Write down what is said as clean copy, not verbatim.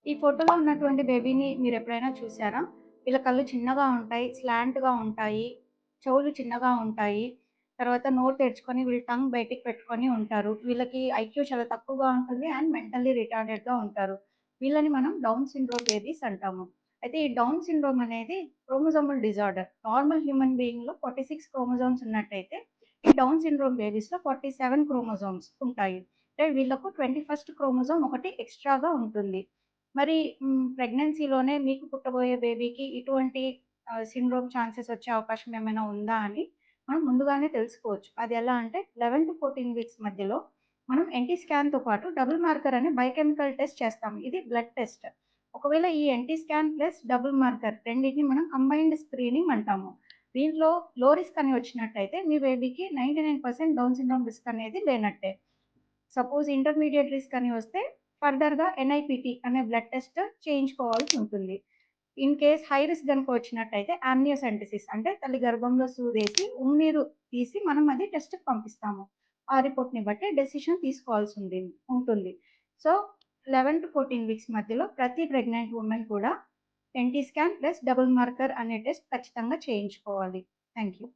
ఈ ఫోటోలో ఉన్నటువంటి బేబీని మీరెప్పుడైనా చూసారా? వీళ్ళ కళ్ళు చిన్నగా ఉంటాయి, స్లాంట్‌గా ఉంటాయి, చెవులు చిన్నగా ఉంటాయి. తర్వాత నోరు తెరుచుకొని వీళ్ళు టంగ్ బయటికి పెట్టుకొని ఉంటారు. వీళ్ళకి ఐక్యూ చాలా తక్కువగా ఉంటుంది అండ్ మెంటల్లీ రిటార్డెడ్‌గా ఉంటారు. వీళ్ళని మనం డౌన్ సిండ్రోమ్ బేబీస్ అంటాము. అయితే ఈ డౌన్ సిండ్రోమ్ అనేది క్రోమోజోమల్ డిజార్డర్. నార్మల్ హ్యూమన్ బీయింగ్‌లో 46 క్రోమోజోమ్స్ ఉన్నట్టయితే, ఈ డౌన్ సిండ్రోమ్ బేబీస్‌లో 47 క్రోమోజోమ్స్ ఉంటాయి. అంటే వీళ్ళకు 21st క్రోమోజోమ్ ఒకటి ఎక్స్‌ట్రాగా ఉంటుంది. మరి ప్రెగ్నెన్సీలోనే మీకు పుట్టబోయే బేబీకి ఇటువంటి సిండ్రోమ్ ఛాన్సెస్ వచ్చే అవకాశం ఏమైనా ఉందా అని మనం ముందుగానే తెలుసుకోవచ్చు. అది ఎలా అంటే 11-14 వీక్స్ మధ్యలో మనం ఎన్‌టీ స్కాన్‌తో పాటు డబుల్ మార్కర్ అనే బయోకెమికల్ టెస్ట్ చేస్తాం. ఇది బ్లడ్ టెస్ట్. ఒకవేళ ఈ NT scan plus double marker రెండిటిని మనం కంబైన్డ్ స్క్రీనింగ్ అంటాము. దీంట్లో లో రిస్క్ అని వచ్చినట్టయితే మీ బేబీకి 99% డౌన్ సిండ్రోమ్ రిస్క్ అనేది లేనట్టే. సపోజ్ ఇంటర్మీడియేట్ రిస్క్ అని వస్తే ఫర్దర్‌గా ఎన్ఐపీటీ అనే బ్లడ్ టెస్ట్ చేయించుకోవాల్సి ఉంటుంది. ఇన్ కేస్ హై రిస్క్ గనుక వచ్చినట్టయితే ఆమ్నియోసెంటసిస్ అంటే తల్లి గర్భంలో సూదేసి ఉమ్నీరు తీసి మనం అది టెస్ట్‌కి పంపిస్తాము. ఆ రిపోర్ట్‌ని బట్టి డెసిషన్ తీసుకోవాల్సి ఉంటుంది. సో, 11-14 వీక్స్ మధ్యలో ప్రతి ప్రెగ్నెంట్ వుమెన్ కూడా NT scan plus double marker అనే టెస్ట్ ఖచ్చితంగా చేయించుకోవాలి. Thank you.